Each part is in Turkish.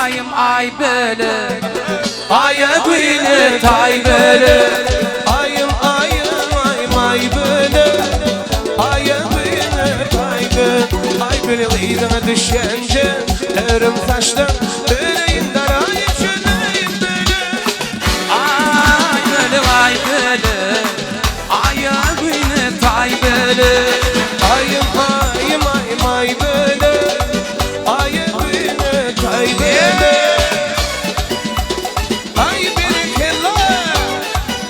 ayım ay böyle aya böyle tay böyle Ayım ayım ayım ay böyle aya böyle tay böyle ay böyle kıyıdana düşünce örüm taşla öyleyim darayı şöyleyim böyle ay böyle ay böyle aya böyle tay böyle ayım ayım ayım ay böyle aya böyle tay böyle ay bir kella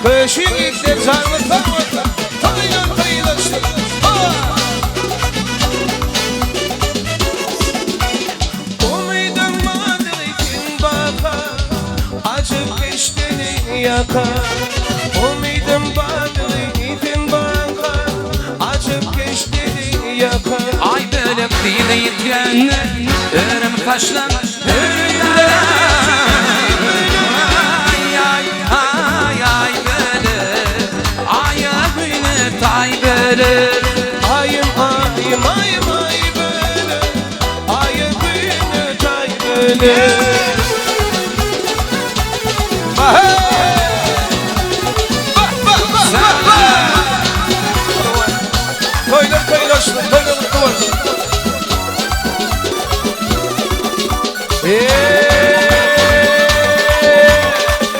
kışı gitti zarmıta tanıyan kıyılaştı Umidum vardır itin bakar acı geçtiğini yakar Umidum vardır itin bakar acı geçtiğini yakar ay böyle kıyılayıp gönlüm örüm taşlan örümler ay ay ay ay böyle aya böyle tay böyle Ayım ayım ayım ay böyle ayı büyünü tay böyle Koylar koylaştı koylar koylar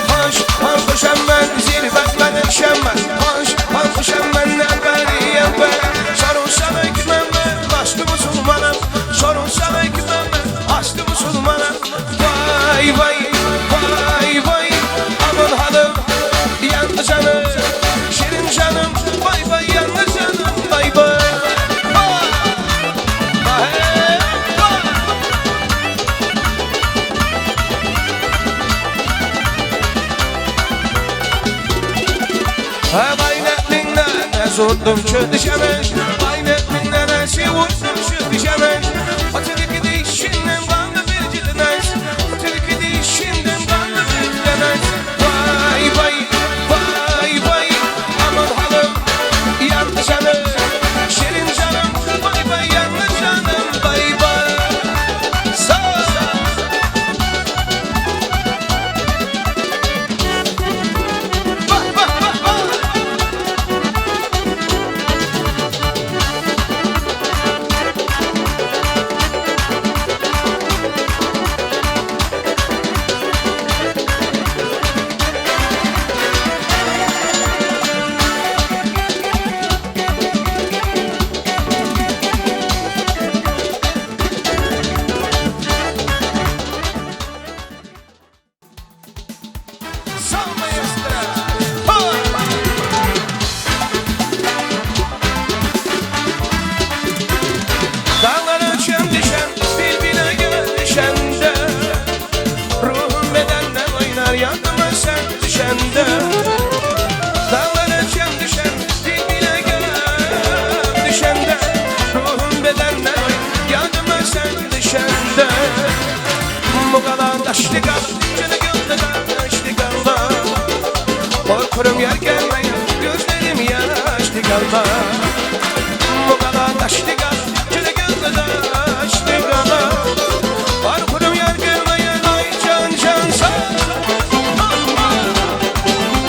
Hanş hanş koşanmen zirvet ben şemmen Hanş hanş koşanmen ne gariyem ben Sorunsan hükmem ben başlı musulmanım Sorunsan hükmem ben başlı musulmanım Vay vay vay vay aman hanım yandı canım şirin canım vay vay yandı canım vay vay Zordum şu dışarı Aynetliğinden her şey vurdum şu dışarı Otelik değişinden kanlı bir cilines Otelik değişinden kanlı bir cilines Vay vay vay vay aman hanım yandı canım şirin canım vay vay yandı canım vay vay Sağ Dağlar ölçen düşen birbirine görüşende Ruhum bedenden oynar yanıma sen düşende Dağlar ölçen düşen birbirine görüşende Ruhum bedenden oynar yanıma sen düşende Bu kadar taşlı kal, canı gönlü taşlı kalma Korkurum yer gelmeyin, gözlerim yaşlı kalma Bu kadar taşlı kal Daşlı kala var kurum yer gelmeyen ay can can sağ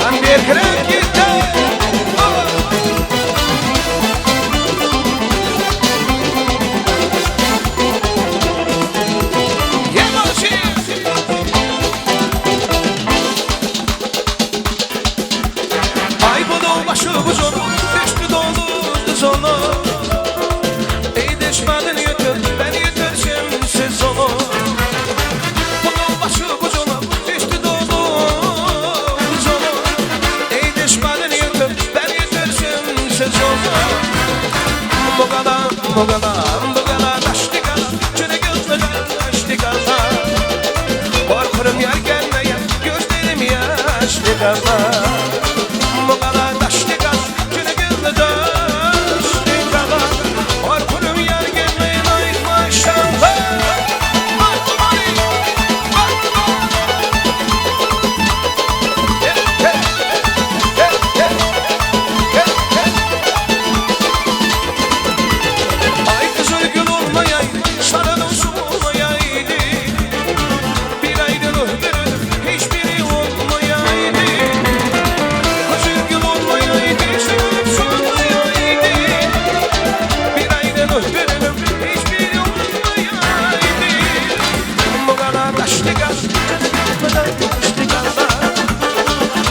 Ben bir krek gitti Yemaşı Ay bu da başı bu zonu düştü dolu zonu Ey düşmanın yeter, ben yetersin siz onu Bunun başı bucuna, düştü dolu zonu Ey düşmanın yeter, ben yetersin siz onu Bu kadar, bu kadar, bu kadar taşlı kala Çöne gözler taşlı kala Korkurum yer gelmeyen, gözlerim yaşlı kala Bu kadar taşlı kala, çöne gözler taşlı kala Korkurum yer gelmeyen ay maşallah Ay kızıl gül olmayaydı, sarı olsun olmayaydı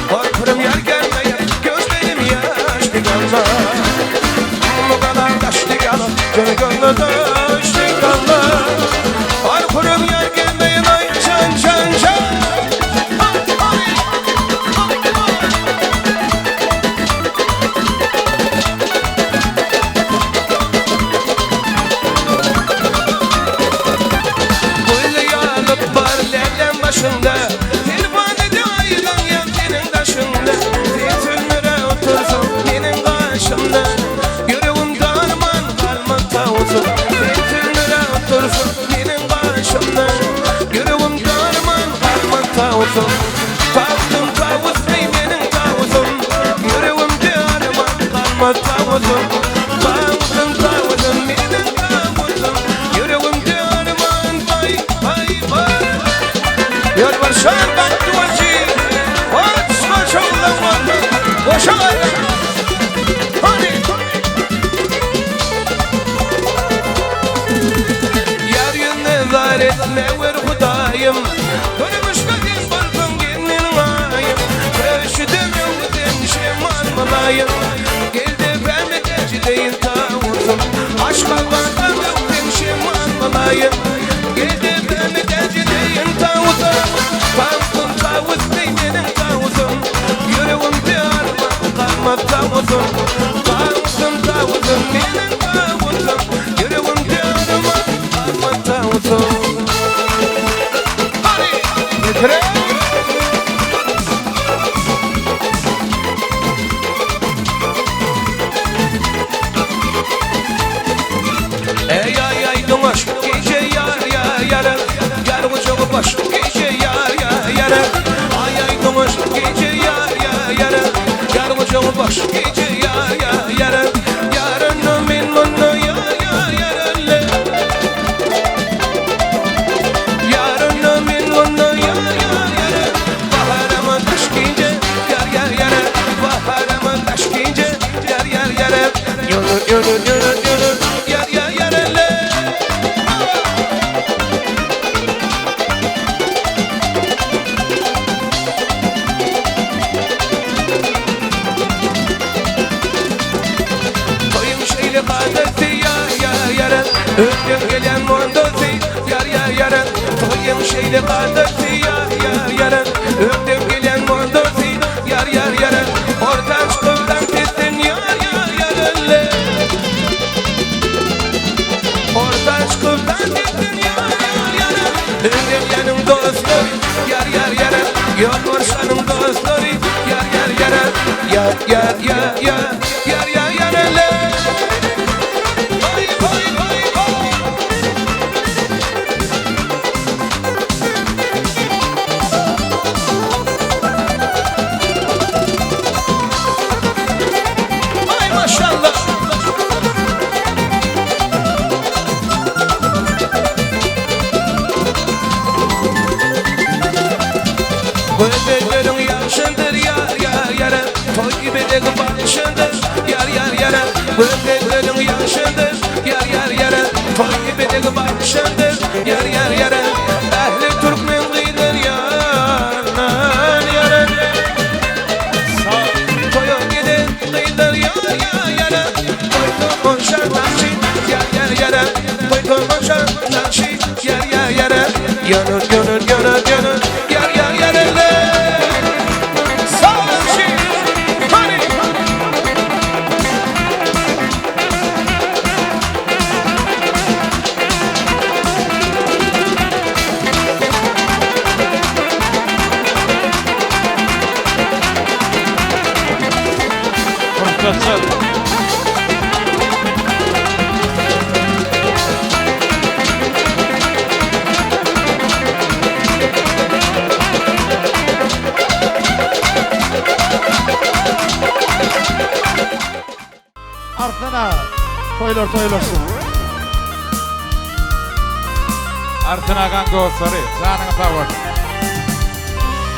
Korkurum yer gelmeye gözlerim yaşlı kalma. Bu kadar taşlı kalma gönlü taşlı kalma. Korkurum yer gelmeye ay can can can. Başında Telvanede ayılan yelkenin taşında Tütünlere otursun benim karşımda Yüreğim darman kalmakta uzun Tütünlere otursun benim karşımda Yüreğim darman kalmakta uzun Tavuzum tavuz bey benim tavuzum Yüreğim darman kalmakta uzun Tavuzum tavuzum benim tavuzum Yüreğim darman vay vay vay Yalvarsan bak duacı Açma çoğulama Boşamayla Hadi Yar yönüne var etme ver hudayım Dönmüş kadın buldum gelinin ayım Köşüdüm yoludum şeman malayım Geldi ben de tercideyin tavuzum Aşk almadan öptüm şeman malayım Geldi ben de tercideyin tavuzum Tavuzum tavuz benim tavuzum Yüreğim darman kalmakta uzun Tavuzum tavuzum benim tavuzum Yüreğim darman kalmakta uzun Hadi getirin Ey ay ay dumaş gece yar ya yarın Yar kucağı baş gece yar ya yarın Ay ay dumaş gece yar ya yarın Yar kucağı baş gece yar ya yarın Yarın min bunu yar ya yarın Yarın min bunu yar ya yarın Baharama taş gece yar yar yarın Baharama taş gece yar yar yarın Yürür yürür yürür yürür yar yar yarın Kadeti yar yar yarın Öldüm gelen mondozi yar yar yarın Toyum şeyle kadeti yar yar yarın Öldüm gelen mondozi yar yar yarın Oradan çıkıptan gittin yar yar yarın Oradan çıkıptan gittin yar yar yarın Öldüm yanım dostları yar yar yarın Yok varsanım dostları yar yar yarın Yar yar yar yar yar yar yarın Gözlerin yaşındır yar yar yarın Toy gibi de başındır yar yar yarın Gözlerin yaşındır yar yar yarın Toy gibi de başındır yar yar yarın Ehli Türkmen kıydır yanan yarın Toya gidin kıydır yar yar yarın Toy konuşan nakşi yar yar yarın Toy konuşan nakşi yar yar yarın Yanır yanır yanır yanır yar yar yarın Artına toylarsun. Artına kanka sorry. Canına favor.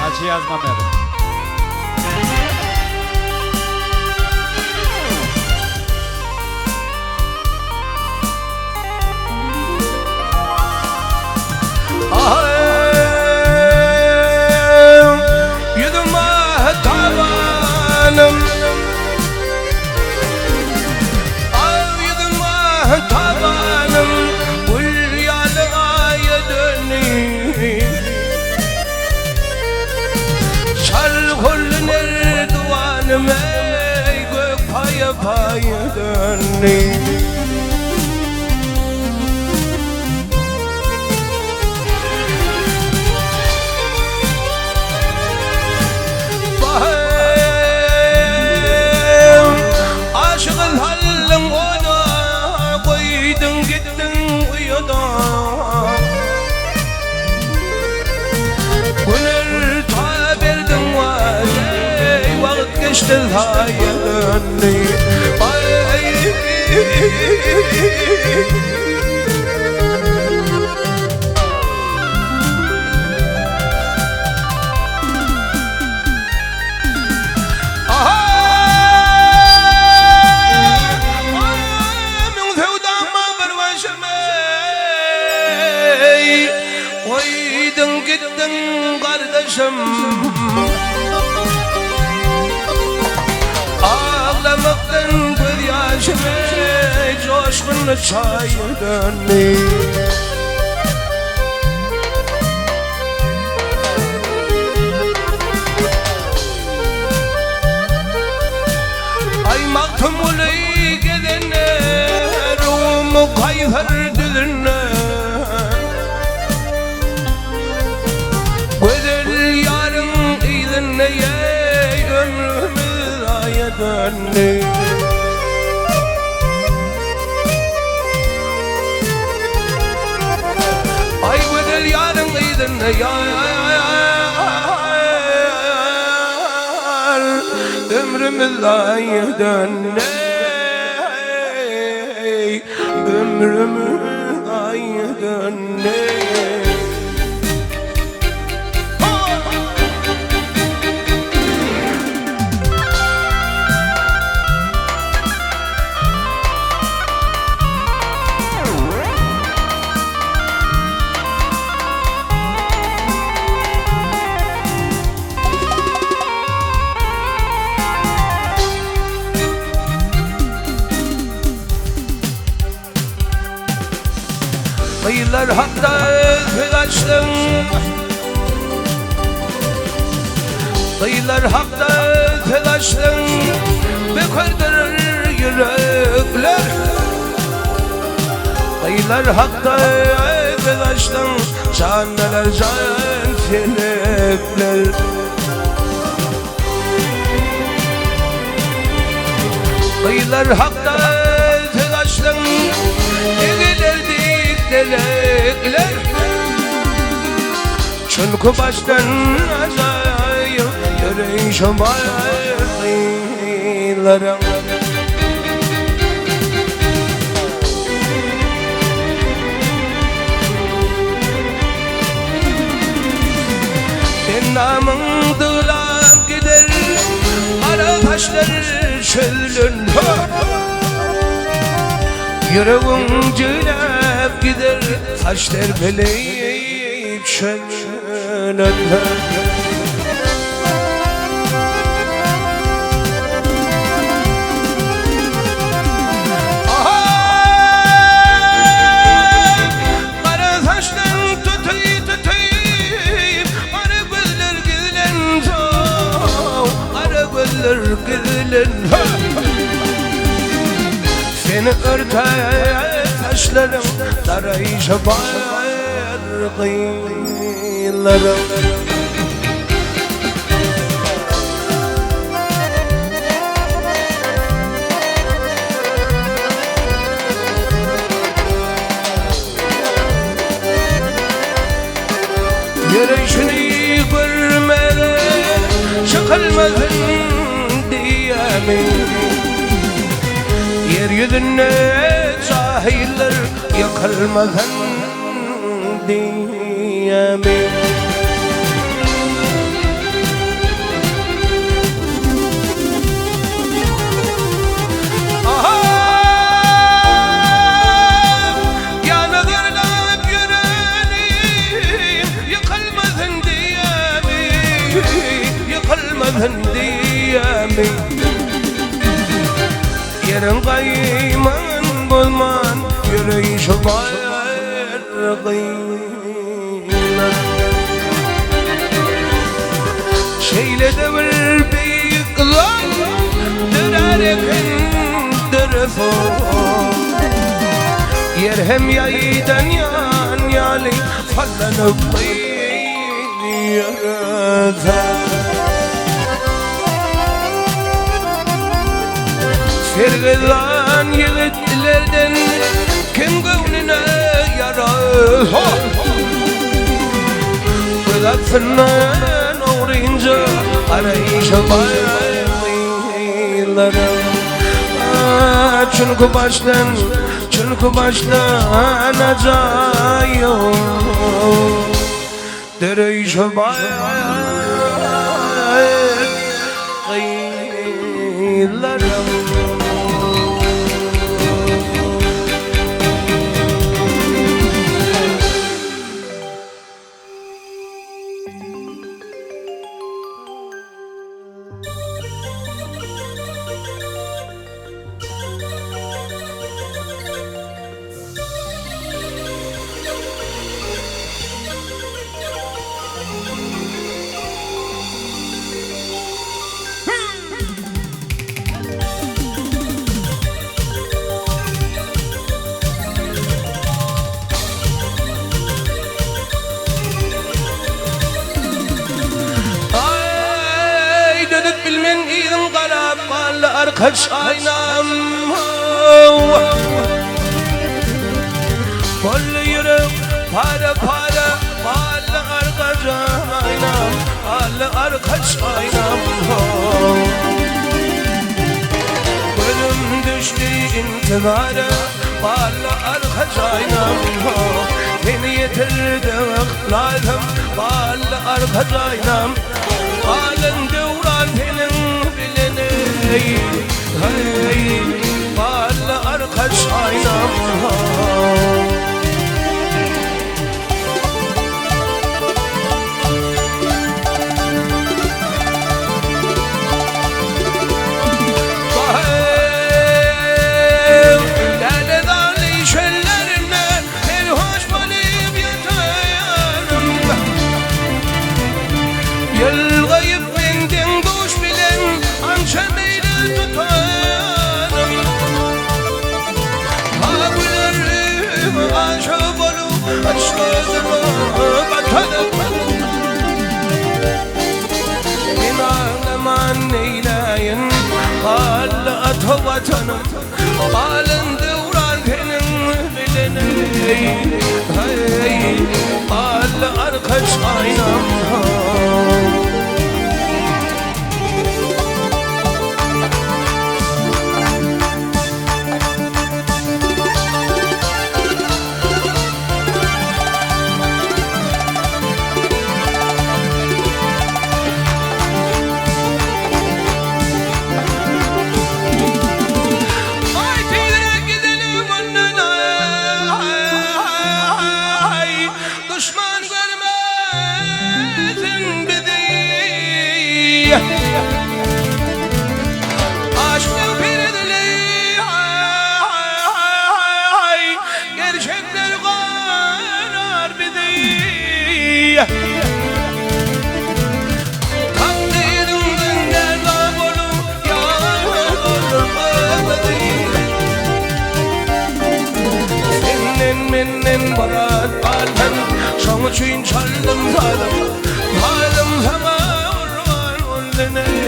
Açı yazmam dedim. Ay tabanım Ağyıdıma tabanım Gül yalığa dönü Çarkol nerduvanım ey gök paya paya dönü Hayır dönü Oydun gittin kardeşim Ağlamaktan bir yaşımı coşkun çayır dönü Ay maktum ulu gidene Rumu kayfır düzüne Güzel yarın izinle ömrümüz aya dönü Ay güzel yarın izinle ömrümüz aya dönü Ömrümüz aya dönü Kıyılar hatta kaçtım Kıyılar hatta kaçtım Bekardır yürekler Kıyılar hatta kaçtım Canlar can telefler Kıyılar hatta kaçtım Delekler Çünkü baştan acayip Yüreğin şamaylarım Namın dağılap gider Kara taşlar çölün Yüreğim cülep gider Taş terbeleyip çölün Kara taştan tutayım Kara güller gülen Kara güller gülen Seni örter taşlarım Darayışa bayar kıyılarım Yürüyüşünü görmeden çıkılmadın diyemin Yeryüzüne cahiller yakılmadan diyemin Yanıdırlar yüreğim yıkılmadın diyemin Yıkılmadın diyemin Sen kayman bulman yüreği şubayar kıylar Şeyle de bir bıyıklar Dönerken dörefon Yer hem yaydan yan yali Fallanıp kıyar Sergılan yiğitlerden kim gönlüne yarar Bırakfından uğrayınca arayışa bayılırım Çünkü baştan acayım Dereyişe bayılırım Kaç aynam Kollu yürüm para Pahalı arkaç aynam Pahalı arkaç aynam Ölüm düştü intihara Pahalı arkaç aynam Beni yetirdi ıkladım Pahalı arkaç aynam Halın devran benim bileni Hey, pahalı arkaç aynam Vatanım Halın devran benim bileni Hey, halı arkaç aynam Aşkın piridili Gerçekler karar bizi Takdirimden nerede olur Yar olur Senin mennen barat alem Şam için çaldım zalim Halim sana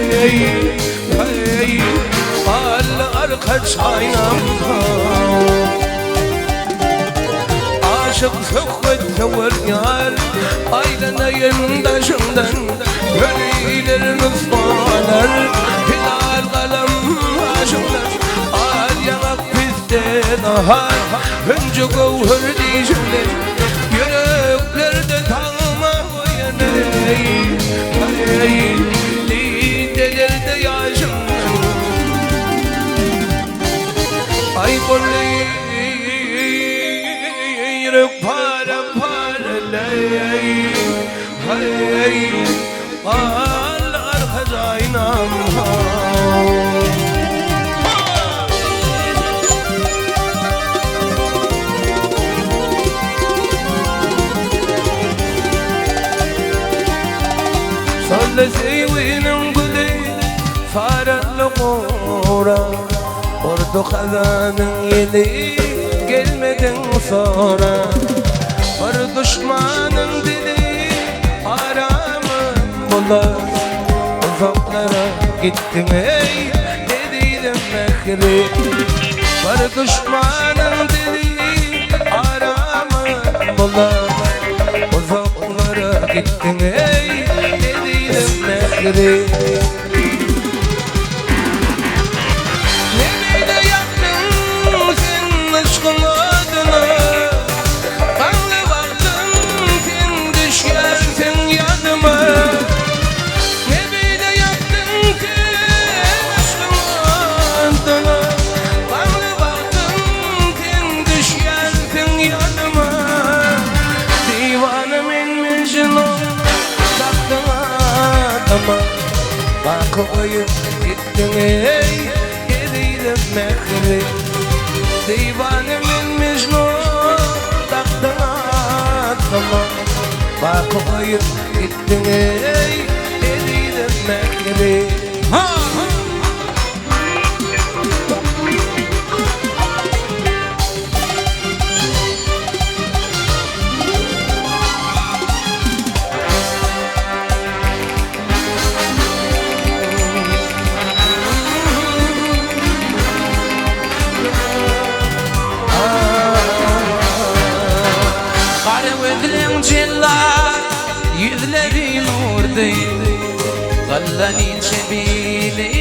Hey, pahalı arkaç aynam Aşık söhbette var yar Aileneyin taşımdan Gönüller nusmalar Hilal kalem aşımlar Al yanak bizde daha Önce gavhır diyecekler Yüreklerde tanıma Hey, delirde yaşım Ay yürek para Hey, al arkaç aynam Vallahi zeyvinin gülü fararlı kura Ordu kazanın yeli gelmeden sonra Bir düşmanın dili aramın bular Uzaklara gittin ey dediydim mehri Bir düşmanın dili aramın bular Uzaklara gittin ey dediydim mehri Koyup gittin ey yediydim mehri Divanemin Mecnun taktın atıma Bak koyup gittin ey yediydim mehri Yüzleri nur değil Gallani çebili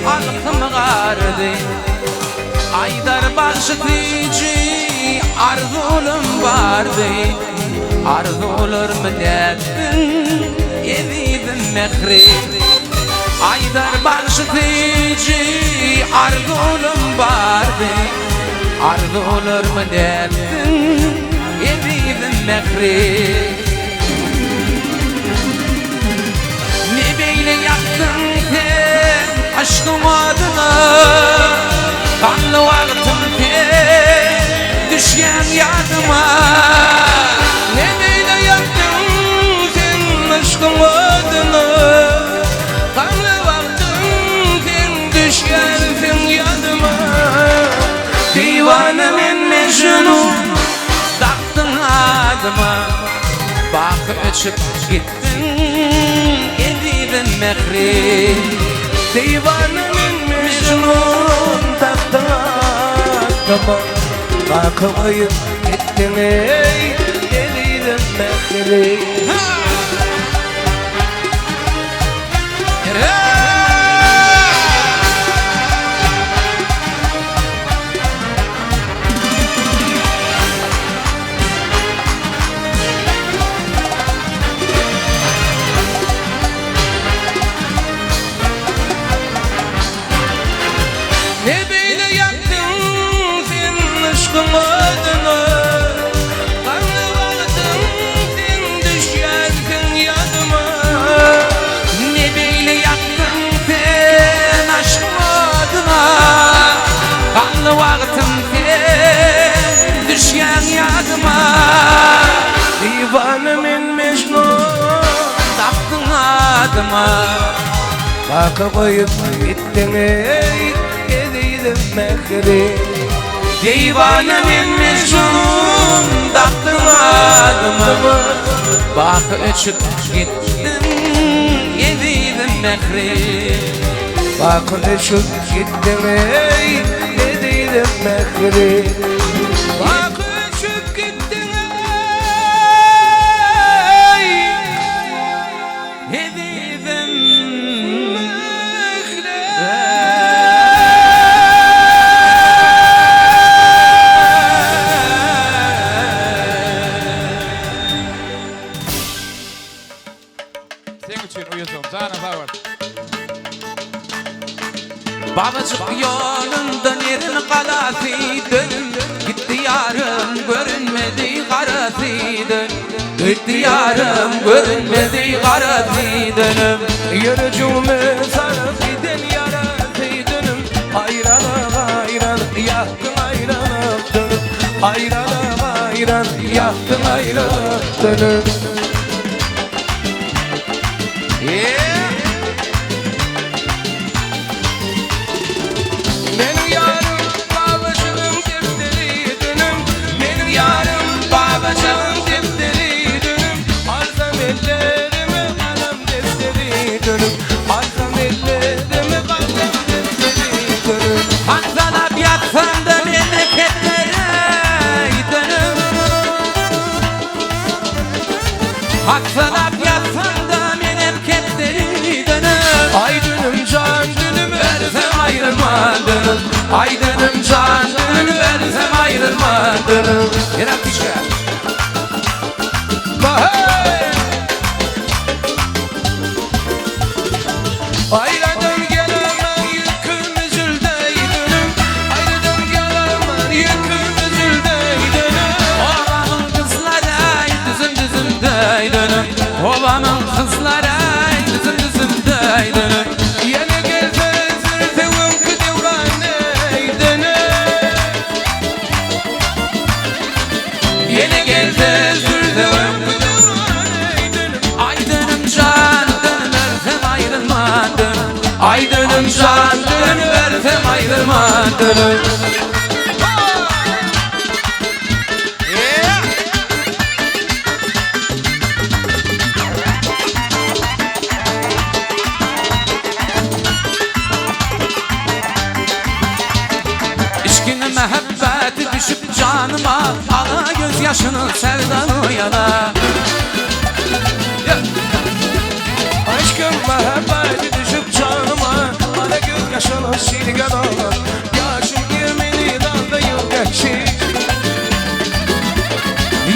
halkım gardı Aydar başıtıcı arzulum vardı Arzulur milletin yediydim mehri Aydar başıtıcı arzulum vardı Arzulur milletin yediydim mehri Yaktın sen aşkım adına Kanlı vaktim sen düşen yadıma Ne böyle yaktın sen aşkım adına Kanlı vaktim sen düşen yadıma Divanemin Mecnun taktın adıma Bak öçüp gittin mehri Divanemin Mecnun taktın adıma Bak koyup gittin ey yediydim mehri Divanemin Mecnun taktın adıma Bak koyup gittin ey yediydim mehri Divanemin Mecnun taktın adıma Bak öçüp gittin yediydim mehri Bak öçüp gittin ey yediydim mehri Bak öçüp gittin Babacık yolundan yerin kalasıydın Gitti yarım görünmedi karasıydın Gitti yarım görünmedi karasıydın Yürücüğümü sarıp giden yarasıydın Ayranı yaktın ayranı Ayranı yaktın ayranı Haksınap yatsanda benim kepleri dönüm. Ay dünüm can dünüm Versem ayrılmadınız. Aydınım canını versem ayrılmadınız. Yerem pişke. Ayladım gelemem yüküm üzüldeydim. Ayladım gelemem yüküm üzüldeydim. Babamın kızları düzüm düzümdeydin. Babamın kızları düzüm düzümdeydin. Yeni geldi zırtığım ki devraneydin. Yeni geldi sürdüm. Aydınım canını versem ayrılmadın. Aydınım canını versem ayrılmadın. İşkinin mehabbeti düşüp canıma, ala gözyaşını sevdan yana. Aşkım mehabbeti düşüp canıma. Bana göz yaşını silgen ağlar. Yaşım 20'li dalda yıl geçir.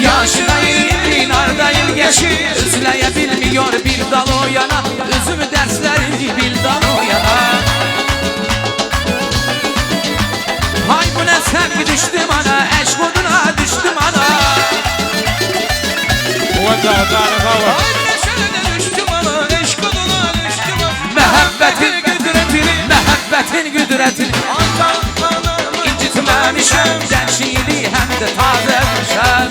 Yaşına 20 arda yıl geçir. Üzleyebilmiyor bir dal o yana. Üzümü dersleri bir dal o yana. Hay bu ne sevgi düştüm ana, eşk oduna düştüm ana. Ay neşene düştüm ana. Eşk oduna düştüm ana. Mehabbetin güdretini, mehabbetin güdretini Anam incitmemişim, gençliğini hem de tazemişim.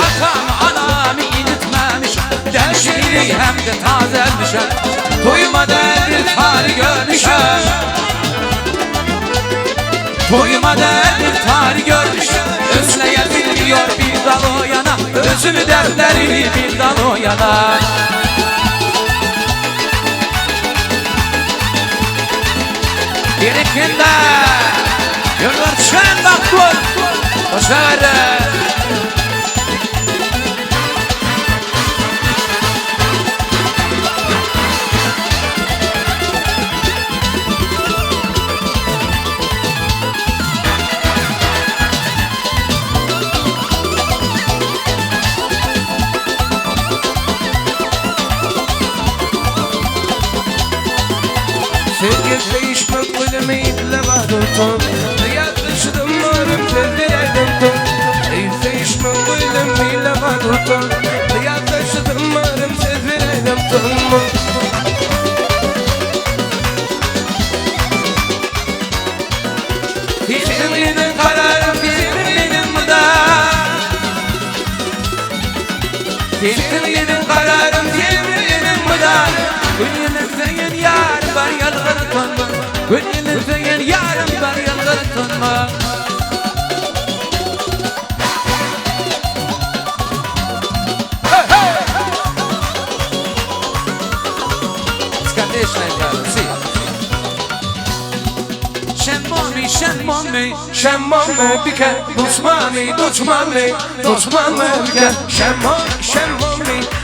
Atam anamı incitmemişim, gençliğini hem de tazemişim. Doymadan bir tarih görmüşüm. Doymadan bir tarih görmüşüm. Özleyebilmiyor bir dal o yana. Özümü dertleri bir dal o yana. Birikinde yıllarçın baktur o sefer. Sevgi değişmek bilemeyle var tutan. Yaklaştım varım tezdirelim tut. Değişmek bilemeyle var tutan. Yaklaştım varım tezdirelim tut. Filminin kararım filminin bu da. Filminin kararım filminin bu da. Gönlünüzden yar var yalvarı tonma. Gönlünüzden yarım var yalvarı tonma. Скандешная жара, си. Шемоми, шемоmi, Şemmame bike, duçmani, duçmani, duçmani bike.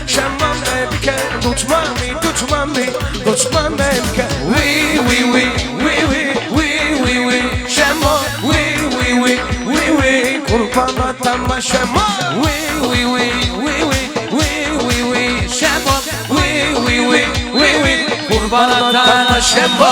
Şemmame bike, duçmani, duçmani, duçmani bike. oui, oui, oui, oui, oui, oui, oui, oui. Şemmame, Oui, oui, oui, oui, oui. kurban atama şemmame. Oui, oui, oui, oui, oui, oui, oui, oui. Şembo, oui, oui, oui, oui, oui. Kurban atana şembo.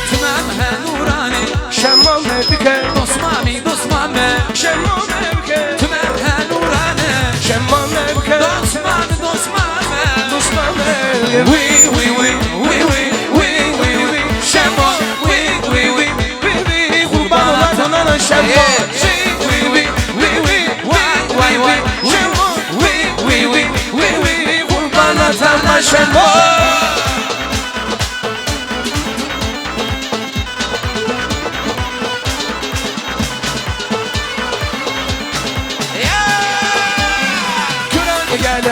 Tümem he nurani, Şemmame bike, dostmami, dostmame. şemmame bike, Tümem he nurani, şemmame bike, dostmami, dostmame. duçmani. Oui, oui, oui, oui, oui, oui, oui, oui. Şembo, oui, oui, oui, oui, oui. Kurban atana şemmame. Oui, oui, oui, oui, vay, vay, vay. Şemmame. Oui, oui, oui, oui, oui. Kurban atana şemmame.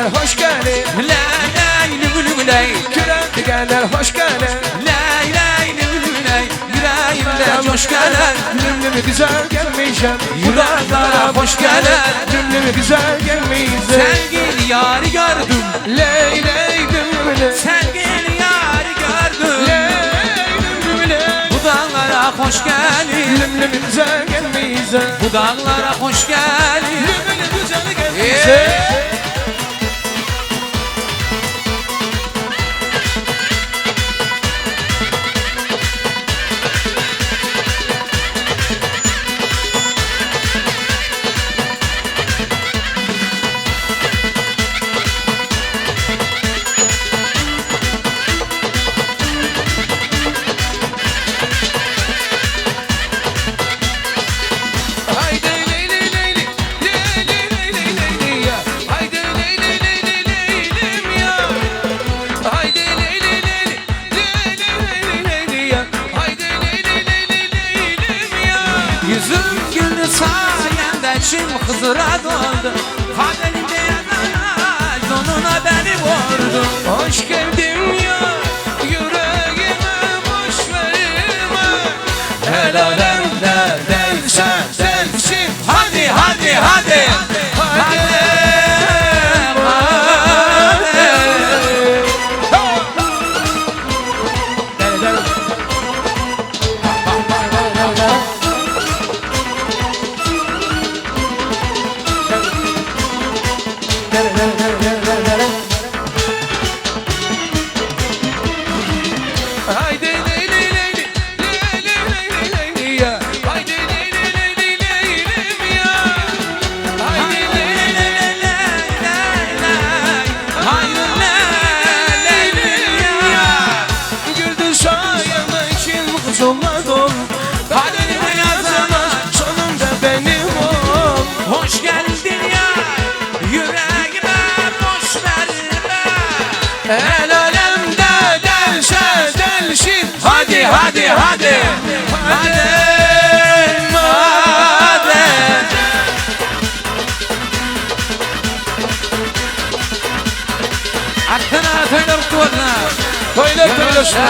digenler hoş geldin. Lay lay lüm lay. Küren digenler hoş geldin. Lay lay lüm lay. Yüreğimde hoş geldin. Lümlümü güzel gelmişim. Yüreklere hoş geldin. Lümlümü güzel gelmişim. Sevgili yarı gördüm. Ley ley lümlümü. Sevgili yarı gördüm. Ley lümlümü. Bu dağlara hoş geldin. Lümlümü güzel gelmişim. Bu dağlara hoş geldin. Lümlümü güzel gelmişim. Yüzüm güldü sayende çim hızıra doldu. Kaderinde yanar donuna beni vurdu. Hoş geldin ya yüreğime boş verme. El alemde Sen sensin. hadi hadi hadi. Hadi. Haydi leyli leyli leyli leyli leyli ya. Haydi leyli leyli leylim ya. Haydi leyli leyli ya. Güldü sayeme için kuzumla dol. Kaderime yazamaz sonunda benim ol. Hoş geldin ya yüreğime boş verme. El alemde derse delsin. Hadi hadi hadi. Hadi. Hadi. Hakkına töyler tuğla. Toylar toylaşma.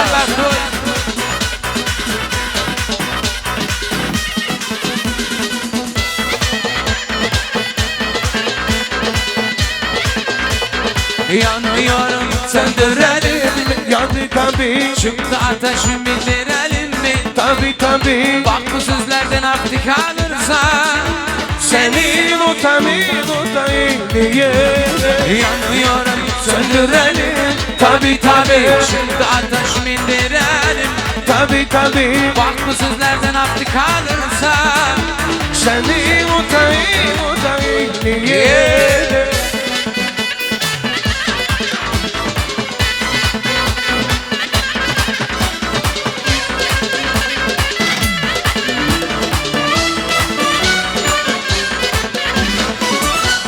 Yanıyorum söndürelim. Yandı tabi. Çıktı ateşim bildirelim mi? Tabi tabi. Bak bu sözlerden aklı kalırsa Senin utamin diye. yanıyorum söndürelim. Tabi tabi. Çıktı ateşim bildirelim. Tabi tabi. Bak bu sözlerden aklı kalırsa Senin utamin diye.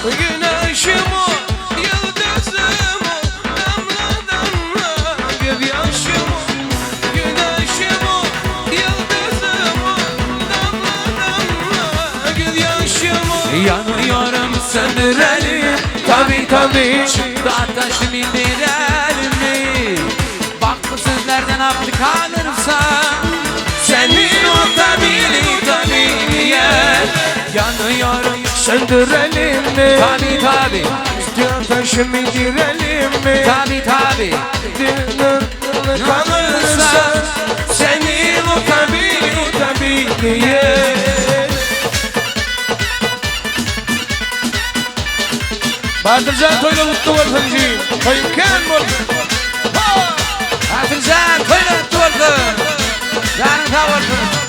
Güneşim o, yıldızım o, damla damla gözyaşım o. Güneşim o, yıldızım o, damla damla gözyaşım o. yanıyorum söndürelim. Tabi tabi. Çıktı ateşim indirelim mi? Bak bu sözlerden aklı kalırsa Senin utamin yanıyorum söndürelim mi? tabi tabi Ateşimi girelim mi? tabi tabi Kalırsa senin utamin diye. Badırcan toyla mutlu olsuncuyum. Kayınken mol. Hatırcan koyun tutuldu. Yarın tavırdı.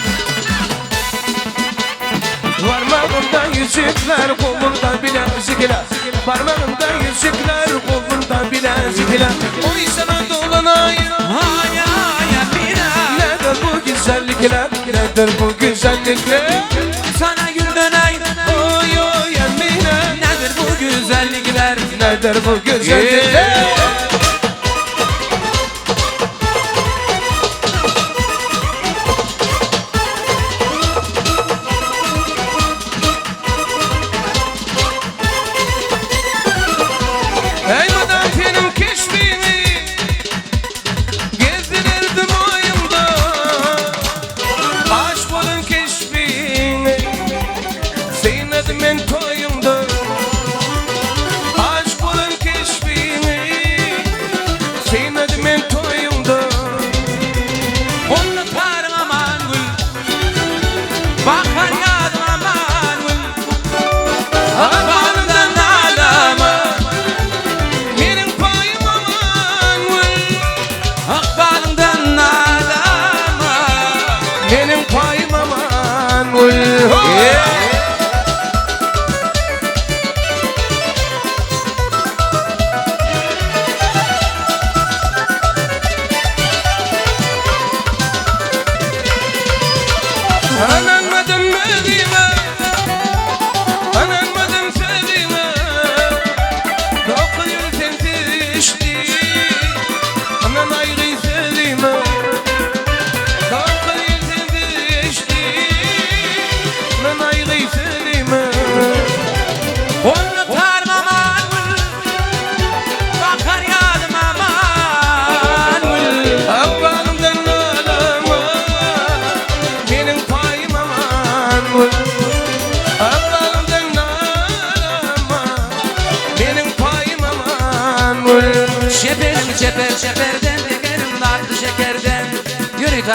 Parmağımda yüzükler, kolumda bilezikler. Parmağımda yüzükler, kolumda bilezikler. O sana dolanayım. Ay ay bina. Nedir bu güzellikler? Nedir bu güzellikler? Sana gül döney. Oy oy Emine. Nedir bu güzellikler? Nedir bu güzellikler?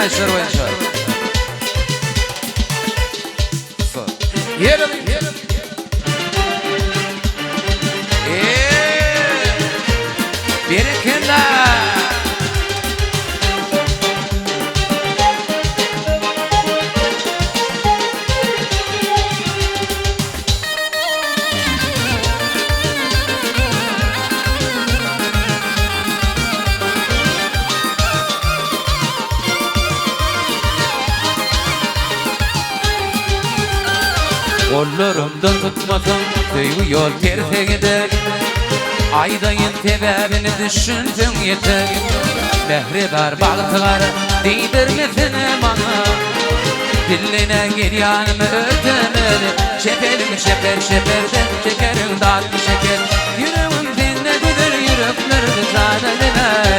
kayışlar boyunca. Yerim. Birikinler. Kollarımdan tutmasam duygu yol terse gider. Aydayın tebebini düşündüm yeter. Mehribar bağlıklar değdirmesin bana. Diline gel yanımı örtmeli. Şeperim şeper şekerden şekerim tatlı şeker. Yüreğim dinledidir yürekleri sadeliler.